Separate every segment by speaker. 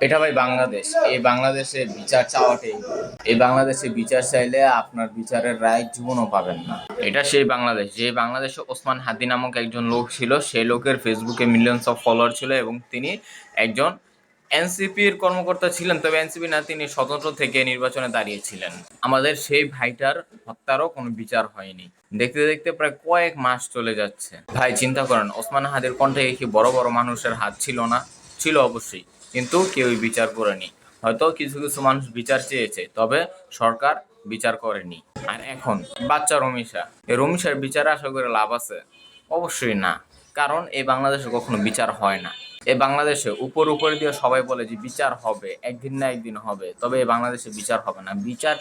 Speaker 1: এটা ভাই বাংলাদেশ। এই বাংলাদেশে বিচার চাওয়াটাই ভুল। এই বাংলাদেশে বিচার চাইলে আপনার বিচারের রায় জীবনও পাবেন না। এটা সেই বাংলাদেশ যে বাংলাদেশে ওসমান হাদি নামক একজন লোক ছিল। সেই লোকের ফেসবুকে মিলিয়নস অফ ফলোয়ার ছিল এবং তিনি একজন এনসিপির কর্মকর্তা ছিলেন, তবে এনসিপি না, তিনি স্বতন্ত্র থেকে নির্বাচনে দাঁড়িয়েছিলেন। আমাদের সেই ভাইটার হত্যারও কোনো বিচার হয়নি। দেখতে দেখতে প্রায় কয়েক মাস চলে যাচ্ছে। ভাই চিন্তা করেন, ওসমান হাদির কণ্ঠে কি বড় বড় মানুষের হাত ছিল না? ছিল অবশ্যই, কিন্তু কেউই বিচার করেনি। হয়তো কিছু কিছু মানুষ বিচার চেয়েছে, তবে সরকার বিচার করেনি। আর এখন বাচ্চা রমিশা, এই রমিশার বিচারে আশা করে লাভ আছে? অবশ্যই না। কারণ এই বাংলাদেশে কখনো বিচার হয় না। এই বাংলাদেশে উপর উপরে দিয়ে সবাই বলে যে বিচার হবে, একদিন না একদিন হবে, তবে এই বাংলাদেশে বিচার হবে না। বিচার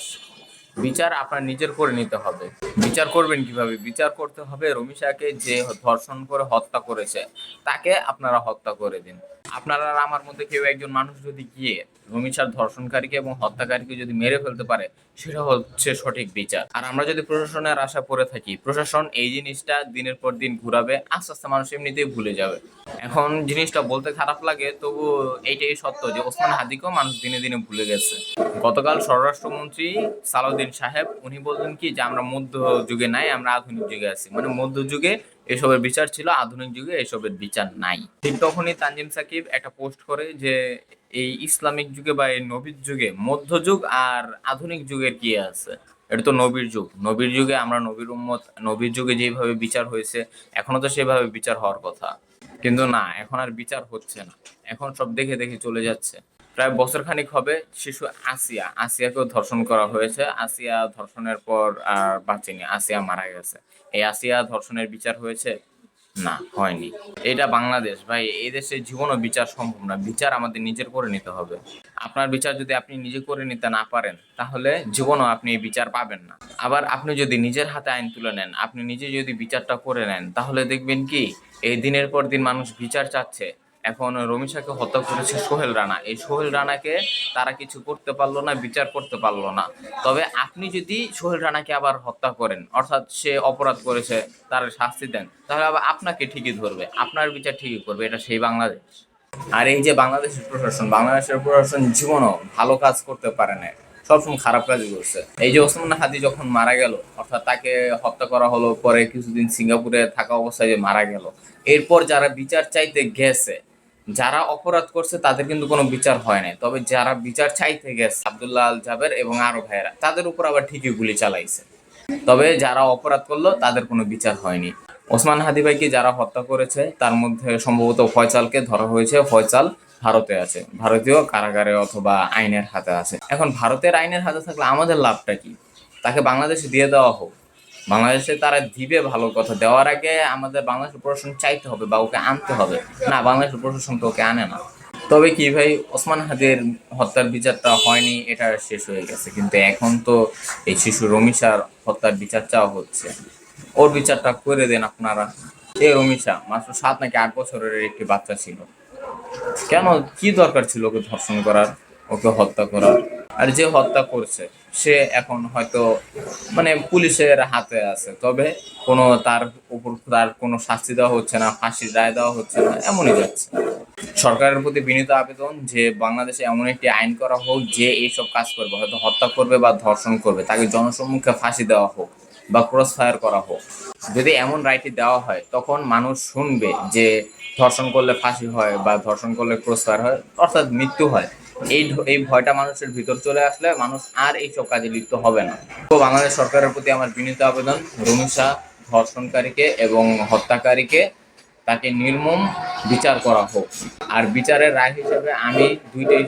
Speaker 1: বিচার আপনার নিজের করে নিতে হবে। বিচার করবেন কিভাবে? বিচার করতে হবে রমিশাকে, যে ধর্ষণ করে হত্যা করেছে তাকে আপনারা হত্যা করে দিন। আপনারা আর আমার মধ্যে কেউ একজন মানুষ যদি গিয়ে রমিশার ধর্ষণকারীকে এবং হত্যাকারীকে যদি মেরে ফেলতে পারে, সেটা হচ্ছে সঠিক বিচার। আর আমরা যদি প্রশাসনের আশা করে থাকি, প্রশাসন এই জিনিসটা দিনের পর দিন ঘুরাবে, আস্তে আস্তে মানুষ এমনিতেই ভুলে যাবে। এখন জিনিসটা বলতে খারাপ লাগে, তবু এইটাই সত্য যে ওসমান হাদিকেও মানুষ দিনে দিনে ভুলে গেছে। গতকাল স্বরাষ্ট্রমন্ত্রী সালাউদ্দিন সাহেব উনি বললেন কি যে আমরা মধ্য যুগে নাই, আমরা আধুনিক যুগে আছি। মানে মধ্যযুগে এসবের বিচার ছিল, আধুনিক যুগে এসবের বিচার নাই। ঠিক তখনই তানজিম সাকিব একটা পোস্ট করে যে এই ইসলামিক যুগে বা এই নবীর যুগে মধ্যযুগ আর আধুনিক যুগের কি আছে? এটা তো নবীর যুগ। নবীর যুগে আমরা নবীর উম্মত, নবীর যুগে যেভাবে বিচার হয়েছে এখনো তো সেভাবে বিচার হওয়ার কথা। কিন্তু না, এখন আর বিচার হচ্ছে না। এখন সব দেখে দেখে চলে যাচ্ছে। প্রায় বছর খানিক হবে শিশু আসিয়াকেও ধর্ষণ করা হয়েছে। আসিয়া ধর্ষণের পর আর বাঁচেনি, আসিয়া মারা গেছে। এই আসিয়া ধর্ষণের বিচার হয়েছে? না, হয়নি। এটা বাংলাদেশ ভাই, এই দেশে জীবনও বিচার সম্ভব না। বিচার আমাদের নিজের করে নিতে হবে। আপনার বিচার যদি আপনি নিজে করে নিতে না পারেন, তাহলে জীবনও আপনি এই বিচার পাবেন না। আবার আপনি যদি নিজের হাতে আইন তুলে নেন, আপনি নিজে যদি বিচারটা করে নেন, তাহলে দেখবেন কি এই দিনের পর দিন মানুষ বিচার চাচ্ছে। এখন রমিশাকে হত্যা করেছে সোহেল রানা, এই সোহেল রানাকে তারা কিছু করতে পারলো না, বিচার করতে পারলো না। তবে আপনি যদি সোহেল রানাকে আবার হত্যা করেন, অর্থাৎ সে অপরাধ করেছে, তার শাস্তি দেন, তাহলে আবার আপনাকে ঠিকই ধরবে, আপনার বিচার ঠিকই করবে। এটা সেই বাংলাদেশ। আর এই যে বাংলাদেশের প্রশাসন জীবনও ভালো কাজ করতে পারে না, সবসময় খারাপ কাজই করছে। এই যে ওসমান হাদি যখন মারা গেল, অর্থাৎ তাকে হত্যা করা হলো, পরে কিছুদিন সিঙ্গাপুরে থাকা অবস্থায় যে মারা গেল, এরপর যারা বিচার চাইতে গেছে, যারা অপরাধ করছে তাদের কিন্তু কোনো বিচার হয় নাই। তবে যারা বিচার চাইতে গেছে, আব্দুল্লাহ আল জাবের এবং আরো ভাইয়েরা, তাদের উপর আবার ঠিকই গুলি চালাইছে। তবে যারা অপরাধ করলো তাদের কোনো বিচার হয়নি। ওসমান হাদি ভাইকে যারা হত্যা করেছে তার মধ্যে সম্ভবত ফয়সালকে ধরা হয়েছে। ফয়সাল ভারতে আছে, ভারতীয় কারাগারে অথবা আইনের হাতে আছে। এখন ভারতের আইনের হাতে থাকলে আমাদের লাভটা কি? তাকে বাংলাদেশে দিয়ে দেওয়া হোক। বাংলাদেশে তারা দিবে, ভালো কথা। দেওয়ার আগে আমাদের বাংলাদেশের প্রশাসন চাইতে হবে বা ওকে আনতে হবে। না, বাংলাদেশের প্রশাসন তো ওকে আনে না। তবে কি ভাই, ওসমান হাদির হত্যার বিচারটা হয়নি, এটা শেষ হয়ে গেছে। কিন্তু এখন তো এই শিশু রমিশার হত্যার বিচার চাওয়া হচ্ছে। ওর বিচারটা করে দেন আপনারা। এই রমিশা মাত্র 7 নাকি 8 বছরের একটি বাচ্চা ছিল। কেন, কি দরকার ছিল ওকে ধর্ষণ করার, ওকে হত্যা করার? আর যে হত্যা করছে সে এখন হয়তো মানে পুলিশের হাতে আছে, তবে কোনো তার উপর তার কোনো শাস্তি দেওয়া হচ্ছে না, ফাঁসির রায় দেওয়া হচ্ছে না, এমনই যাচ্ছে। সরকারের প্রতি বিনীত আবেদন যে বাংলাদেশে এমন একটি আইন করা হোক, যে এইসব কাজ করবে, হয়তো হত্যা করবে বা ধর্ষণ করবে, তাকে জনসম্মুখে ফাঁসি দেওয়া হোক বা ক্রস ফায়ার করা হোক। যদি এমন রায়টি দেওয়া হয়, তখন মানুষ শুনবে যে ধর্ষণ করলে ফাঁসি হয় বা ধর্ষণ করলে ক্রস ফায়ার হয়, অর্থাৎ মৃত্যু হয়। এই ভয়টা মানুষের ভিতর চলে আসলে মানুষ আর এইসব কাজে লিপ্ত হবে না। তো বাংলাদেশ সরকারের প্রতি আমার বিনীত আবেদন, রমিশা ধর্ষণকারীকে এবং হত্যাকারীকে তাকে নির্মম বিচার করা হোক। আর বিচারের রায় হিসেবে আমি দুইটাই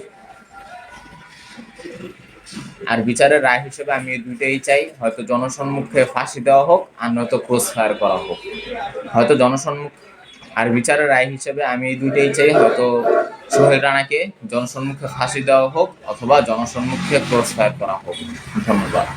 Speaker 1: আর বিচারের রায় হিসেবে আমি দুইটাই চাই, হয়তো জনসম্মুখে ফাঁসি দেওয়া হোক আর নয়তো ক্রস ফায়ার করা হোক। হয়তো জনসম্মুখ আর বিচারের রায় হিসেবে আমি এই দুইটাই চাই, হয়তো সোহেল রানাকে জনসম্মুখে ফাঁসি দেওয়া হোক অথবা জনসম্মুখে ক্রস ফায়ার করা হোক। ধন্যবাদ।